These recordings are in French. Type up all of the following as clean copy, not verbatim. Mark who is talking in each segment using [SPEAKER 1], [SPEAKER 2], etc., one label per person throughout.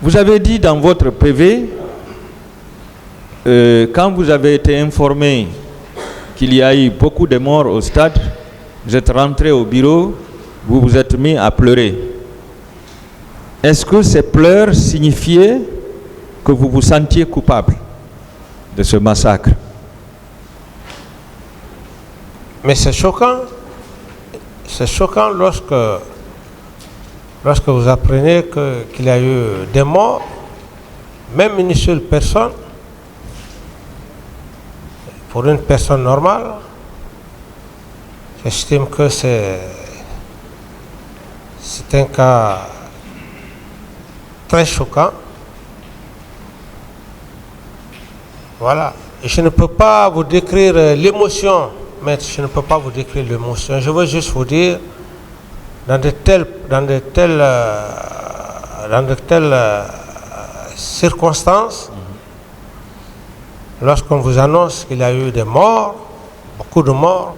[SPEAKER 1] Vous avez dit dans votre PV, quand vous avez été informé qu'il y a eu beaucoup de morts au stade, vous êtes rentré au bureau, vous vous êtes mis à pleurer. Est-ce que ces pleurs signifiaient que vous vous sentiez coupable de ce massacre?
[SPEAKER 2] Mais c'est choquant. C'est choquant lorsque vous apprenez qu'il y a eu des morts, même une seule personne, pour une personne normale, j'estime que c'est un cas très choquant. Voilà. Et je ne peux pas vous décrire l'émotion, maître, je ne peux pas vous décrire l'émotion. Je veux juste vous dire, dans de telles circonstances, lorsqu'on vous annonce qu'il y a eu des morts, beaucoup de morts,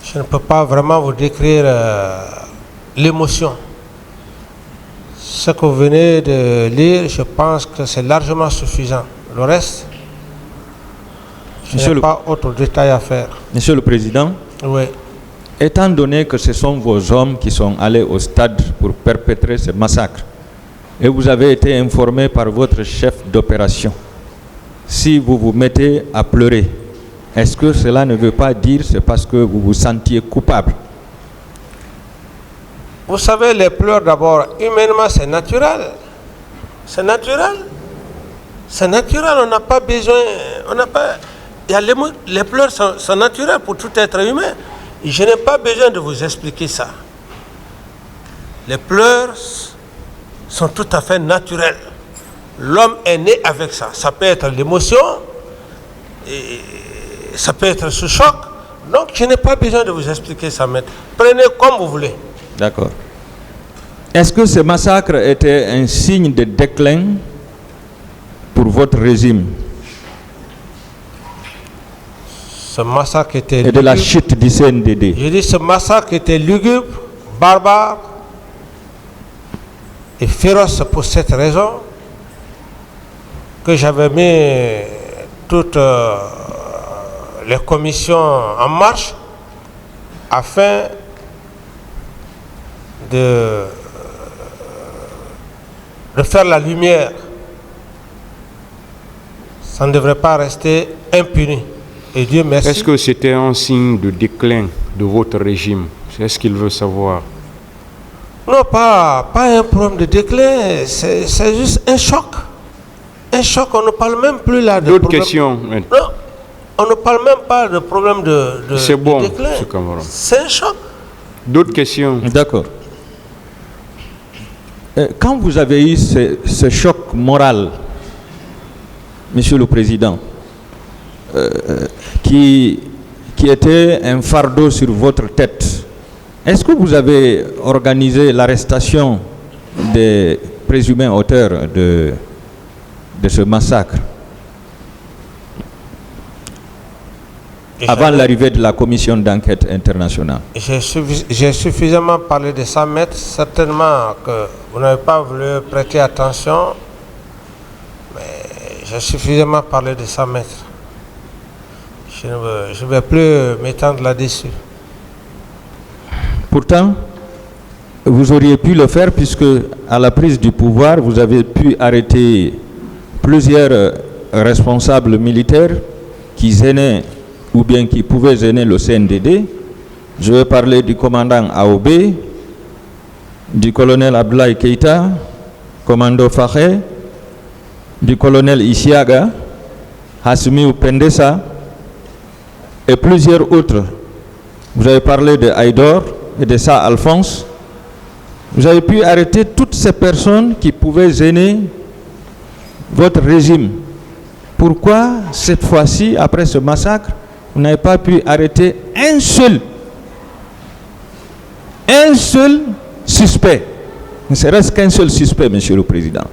[SPEAKER 2] je ne peux pas vraiment vous décrire l'émotion. Ce que vous venez de lire, je pense que c'est largement suffisant. Le reste, je n'ai pas autre détail à faire.
[SPEAKER 1] Monsieur le Président,
[SPEAKER 2] oui.
[SPEAKER 1] Étant donné que ce sont vos hommes qui sont allés au stade pour perpétrer ce massacre, et vous avez été informé par votre chef d'opération, si vous vous mettez à pleurer, est-ce que cela ne veut pas dire que c'est parce que vous vous sentiez coupable?
[SPEAKER 2] Vous savez, les pleurs d'abord, humainement, c'est naturel. C'est naturel. C'est naturel, on n'a pas besoin... les pleurs sont naturels pour tout être humain. Et je n'ai pas besoin de vous expliquer ça. Les pleurs sont tout à fait naturels. L'homme est né avec ça. Ça peut être l'émotion, et ça peut être ce choc. Donc je n'ai pas besoin de vous expliquer ça, maître. Prenez comme vous voulez.
[SPEAKER 1] D'accord. Est-ce que ce massacre était un signe de déclin pour votre régime?
[SPEAKER 2] Ce massacre était
[SPEAKER 1] et de la chute du CNDD.
[SPEAKER 2] Je dis ce massacre était lugubre, barbare et féroce pour cette raison que j'avais mis toutes les commissions en marche afin de faire la lumière. Ça ne devrait pas rester impuni. Et Dieu merci.
[SPEAKER 3] Est-ce que c'était un signe de déclin de votre régime? C'est ce qu'il veut savoir.
[SPEAKER 2] Non, pas un problème de déclin, c'est juste un choc. Un choc, on ne parle même plus là de
[SPEAKER 3] d'autres questions?
[SPEAKER 2] Non, on ne parle même pas de problème de
[SPEAKER 3] c'est bon,
[SPEAKER 2] de déclin. C'est un choc.
[SPEAKER 3] D'autres questions?
[SPEAKER 1] D'accord. Quand vous avez eu ce choc moral, Monsieur le Président, qui était un fardeau sur votre tête, est-ce que vous avez organisé l'arrestation des présumés auteurs de ce massacre avant l'arrivée de la commission d'enquête internationale?
[SPEAKER 2] J'ai suffisamment parlé de ça, maître. Certainement que vous n'avez pas voulu prêter attention, mais j'ai suffisamment parlé de ça, maître. Je ne vais plus m'étendre là-dessus.
[SPEAKER 1] Pourtant, vous auriez pu le faire puisque à la prise du pouvoir, vous avez pu arrêter plusieurs responsables militaires qui gênaient ou bien qui pouvaient gêner le CNDD. Je vais parler du commandant AOB, du colonel Abdoulaye Keïta, commando Fakhé, du colonel Isiaga, Hassimi Pendessa et plusieurs autres. Vous avez parlé de Haïdor et de Sa Alphonse. Vous avez pu arrêter toutes ces personnes qui pouvaient gêner votre régime. Pourquoi cette fois-ci, après ce massacre, vous n'avez pas pu arrêter un seul suspect, ne serait-ce qu'un seul suspect, Monsieur le Président,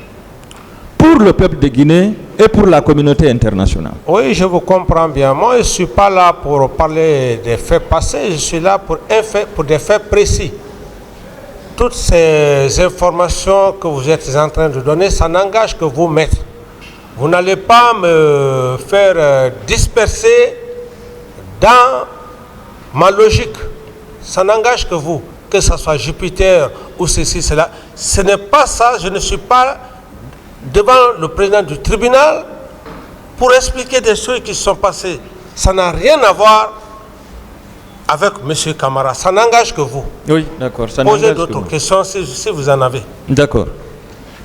[SPEAKER 1] pour le peuple de Guinée et pour la communauté internationale?
[SPEAKER 2] Oui, je vous comprends bien. Moi, je ne suis pas là pour parler des faits passés, je suis là pour des faits précis. toutes ces informations que vous êtes en train de donner, ça n'engage que vous, maître. Vous n'allez pas me faire disperser dans ma logique. Ça n'engage que vous, que ce soit Jupiter ou ceci, cela. Ce n'est pas ça, je ne suis pas devant le président du tribunal pour expliquer des choses qui se sont passées. Ça n'a rien à voir avec M. Camara. Ça n'engage que vous.
[SPEAKER 1] Oui, d'accord.
[SPEAKER 2] Posez d'autres questions si vous en avez.
[SPEAKER 1] D'accord.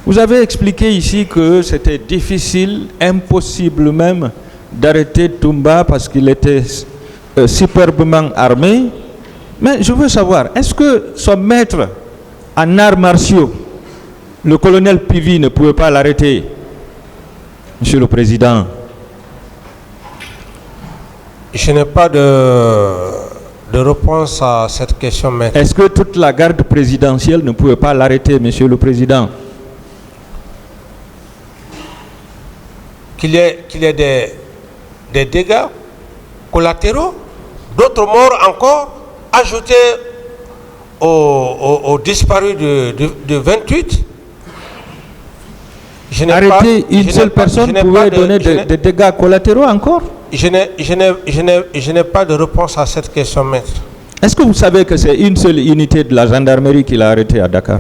[SPEAKER 1] Vous avez expliqué ici que c'était difficile, impossible même, d'arrêter Toumba parce qu'il était superbement armé. Mais je veux savoir, est-ce que son maître en arts martiaux, le colonel Pivi, ne pouvait pas l'arrêter, Monsieur le Président?
[SPEAKER 2] Je n'ai pas de réponse à cette question, maître.
[SPEAKER 1] Est-ce que toute la garde présidentielle ne pouvait pas l'arrêter, Monsieur le Président?
[SPEAKER 2] Qu'il y ait des dégâts collatéraux, d'autres morts encore, ajoutés aux disparus de 28.
[SPEAKER 1] Arrêter une seule personne pouvait donner des dégâts collatéraux encore?
[SPEAKER 2] Je n'ai pas de réponse à cette question, maître.
[SPEAKER 1] Est-ce que vous savez que c'est une seule unité de la gendarmerie qui l'a arrêté à Dakar?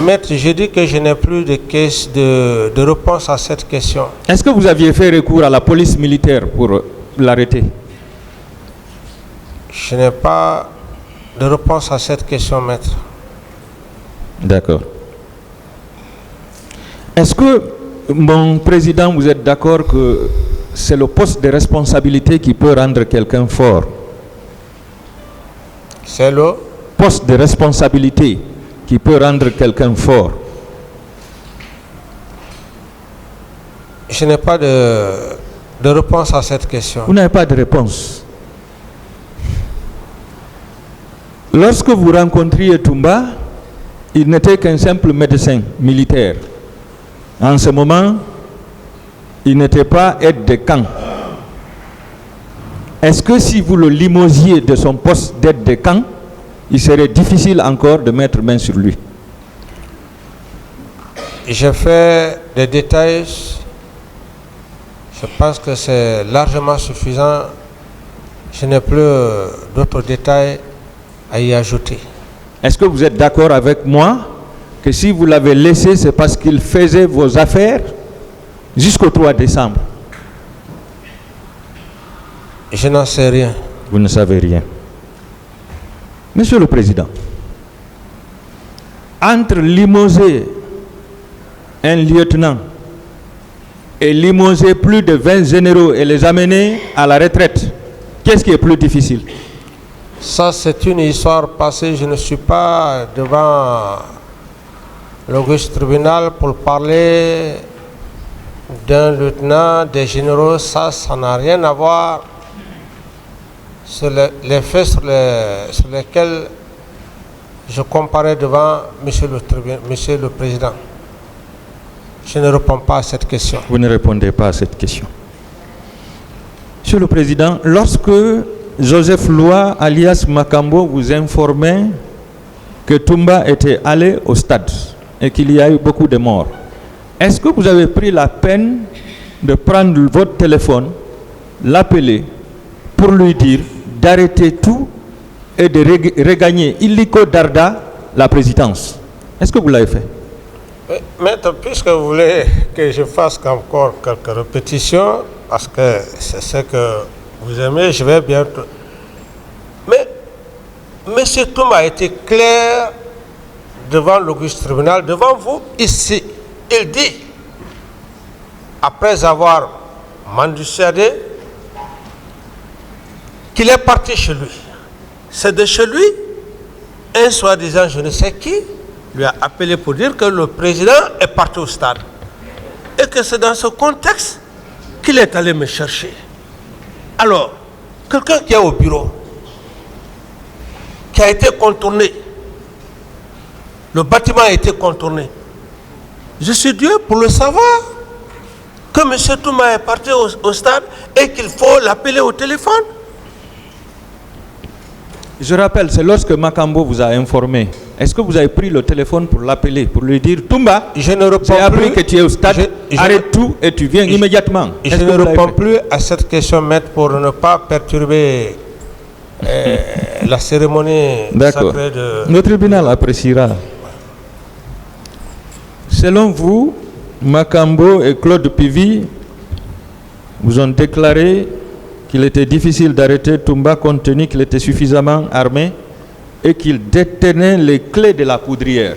[SPEAKER 2] Maître, je dis que je n'ai plus de réponse à cette question.
[SPEAKER 1] Est-ce que vous aviez fait recours à la police militaire pour l'arrêter?
[SPEAKER 2] Je n'ai pas de réponse à cette question, maître.
[SPEAKER 1] D'accord. Est-ce que, mon président, vous êtes d'accord que c'est le poste de responsabilité qui peut rendre quelqu'un fort?
[SPEAKER 2] C'est le
[SPEAKER 1] poste de responsabilité qui peut rendre quelqu'un fort.
[SPEAKER 2] Je n'ai pas de réponse à cette question.
[SPEAKER 1] Vous n'avez pas de réponse. Lorsque vous rencontriez Toumba, il n'était qu'un simple médecin militaire. En ce moment, il n'était pas aide de camp. Est-ce que si vous le limosiez de son poste d'aide de camp, il serait difficile encore de mettre main sur lui?
[SPEAKER 2] J'ai fait des détails. Je pense que c'est largement suffisant. Je n'ai plus d'autres détails à y ajouter.
[SPEAKER 1] Est-ce que vous êtes d'accord avec moi que si vous l'avez laissé, c'est parce qu'il faisait vos affaires jusqu'au 3 décembre?
[SPEAKER 2] Je n'en sais rien.
[SPEAKER 1] Vous ne savez rien. Monsieur le Président, entre limoger un lieutenant et limoger plus de 20 généraux et les amener à la retraite, qu'est-ce qui est plus difficile?
[SPEAKER 2] Ça, c'est une histoire passée. Je ne suis pas devant l'auguste tribunal pour parler d'un lieutenant, des généraux. Ça n'a rien à voir sur les faits sur lesquels je comparais devant Monsieur le Président. Je ne réponds pas à cette question.
[SPEAKER 1] Vous ne répondez pas à cette question. Monsieur le Président, lorsque Joseph Loa, alias Makambo, vous informait que Toumba était allé au stade et qu'il y a eu beaucoup de morts, est-ce que vous avez pris la peine de prendre votre téléphone, l'appeler pour lui dire d'arrêter tout et de regagner illico Darda la présidence? Est-ce que vous l'avez fait?
[SPEAKER 2] Maître, puisque vous voulez que je fasse encore quelques répétitions, parce que c'est ce que vous aimez, je vais bientôt. Mais M. Toumba a été clair devant l'auguste tribunal, devant vous, ici. Il dit, après avoir mendicité, qu'il est parti chez lui. C'est de chez lui, un soi-disant je ne sais qui lui a appelé pour dire que le président est parti au stade. Et que c'est dans ce contexte qu'il est allé me chercher. Alors, quelqu'un qui est au bureau, qui a été contourné, le bâtiment a été contourné. Je suis Dieu pour le savoir que M. Toumba est parti au stade et qu'il faut l'appeler au téléphone.
[SPEAKER 1] Je rappelle, c'est lorsque Makambo vous a informé Est-ce que vous avez pris le téléphone pour l'appeler, pour lui dire Toumba,
[SPEAKER 2] Je ne réponds
[SPEAKER 1] j'ai appris
[SPEAKER 2] plus.
[SPEAKER 1] que tu es au stade, arrête tout et tu viens immédiatement.
[SPEAKER 2] Je
[SPEAKER 1] Est-ce que
[SPEAKER 2] ne
[SPEAKER 1] vous l'avez
[SPEAKER 2] réponds
[SPEAKER 1] fait?
[SPEAKER 2] plus à cette question, maître, pour ne pas perturber la cérémonie
[SPEAKER 1] D'accord.
[SPEAKER 2] sacrée de...
[SPEAKER 1] Le tribunal appréciera. Selon vous, Makambo et Claude Pivi vous ont déclaré qu'il était difficile d'arrêter Toumba compte tenu qu'il était suffisamment armé et qu'il détenait les clés de la poudrière.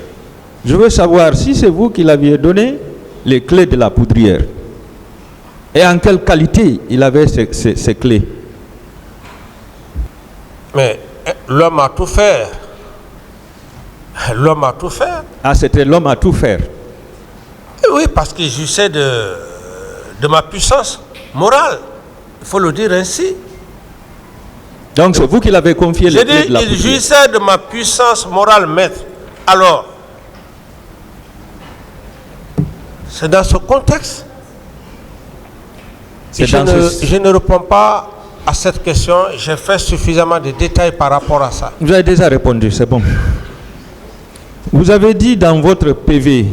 [SPEAKER 1] Je veux savoir si c'est vous qui l'aviez donné les clés de la poudrière et en quelle qualité il avait ces clés.
[SPEAKER 2] Mais l'homme a tout fait. L'homme a tout fait.
[SPEAKER 1] Ah, c'était l'homme à tout faire.
[SPEAKER 2] Et oui, parce qu'il jouissait de ma puissance morale. Il faut le dire ainsi.
[SPEAKER 1] Donc c'est vous qui l'avez confié les
[SPEAKER 2] J'ai
[SPEAKER 1] clés
[SPEAKER 2] dit,
[SPEAKER 1] de la
[SPEAKER 2] il
[SPEAKER 1] poudrière.
[SPEAKER 2] jouissait de ma puissance morale, maître. Alors, c'est dans ce contexte.
[SPEAKER 1] C'est
[SPEAKER 2] Je
[SPEAKER 1] dans ce-
[SPEAKER 2] ne réponds pas à cette question. J'ai fait suffisamment de détails par rapport à ça.
[SPEAKER 1] Vous avez déjà répondu, c'est bon. Vous avez dit dans votre PV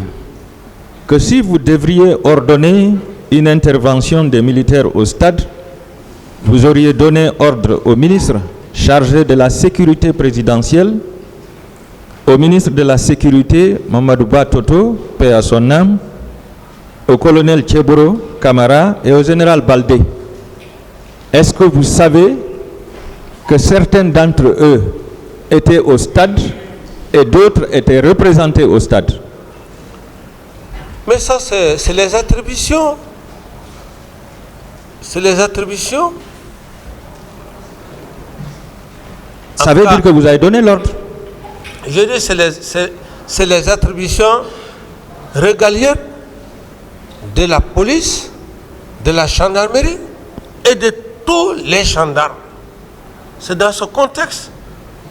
[SPEAKER 1] que si vous devriez ordonner une intervention des militaires au stade, vous auriez donné ordre au ministre chargé de la sécurité présidentielle, au ministre de la Sécurité, Mamadou Ba Toto, paix à son âme, au colonel Tcheboro Kamara et au général Baldé. Est-ce que vous savez que certains d'entre eux étaient au stade et d'autres étaient représentés au stade?
[SPEAKER 2] Mais ça, c'est les attributions. C'est les attributions.
[SPEAKER 1] Ça veut dire que vous avez donné l'ordre.
[SPEAKER 2] Je dis c'est les attributions régaliennes de la police, de la gendarmerie et de tous les gendarmes. C'est dans ce contexte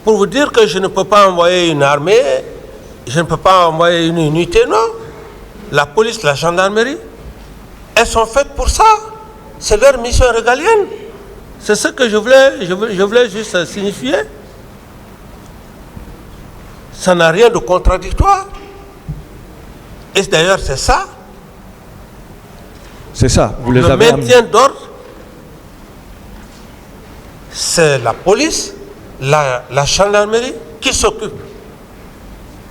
[SPEAKER 2] pour vous dire que je ne peux pas envoyer une armée, je ne peux pas envoyer une unité, non. La police, la gendarmerie, elles sont faites pour ça. C'est leur mission régalienne. C'est ce que je voulais juste signifier. Ça n'a rien de contradictoire. Et d'ailleurs, c'est ça.
[SPEAKER 1] C'est ça, vous les
[SPEAKER 2] Le
[SPEAKER 1] avez
[SPEAKER 2] maintien d'ordre, c'est la police, la gendarmerie qui s'occupe.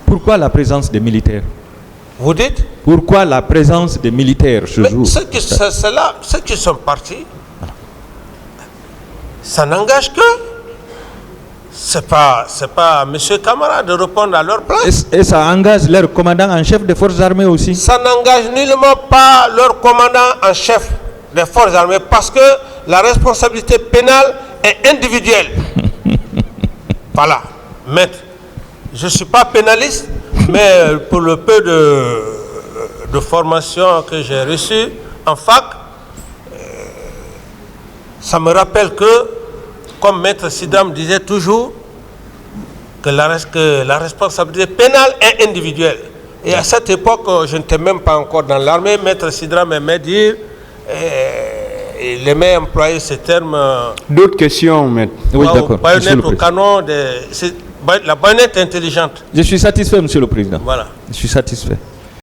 [SPEAKER 1] Pourquoi la présence des militaires?
[SPEAKER 2] Vous dites?
[SPEAKER 1] Pourquoi la présence des militaires ce
[SPEAKER 2] Mais
[SPEAKER 1] jour?
[SPEAKER 2] ceux qui sont partis, ça n'engage que. C'est pas M. Camara de répondre à leur place.
[SPEAKER 1] Et ça engage leur commandant en chef des forces armées aussi.
[SPEAKER 2] Ça n'engage nullement pas leur commandant en chef des forces armées parce que la responsabilité pénale est individuelle. Voilà. Maître, je ne suis pas pénaliste, mais pour le peu de formation que j'ai reçue en fac, ça me rappelle que, comme Maître Sidram disait toujours, que la responsabilité pénale est individuelle. Et à cette époque, je n'étais même pas encore dans l'armée. Maître Sidram aimait dire, il aimait employer ce terme.
[SPEAKER 3] D'autres questions, maître?
[SPEAKER 1] Oui, d'accord. Monsieur
[SPEAKER 2] Baïonnette
[SPEAKER 1] le
[SPEAKER 2] au
[SPEAKER 1] Président.
[SPEAKER 2] canon, la baïonnette intelligente.
[SPEAKER 1] Je suis satisfait, Monsieur le Président.
[SPEAKER 2] Voilà.
[SPEAKER 1] Je suis satisfait.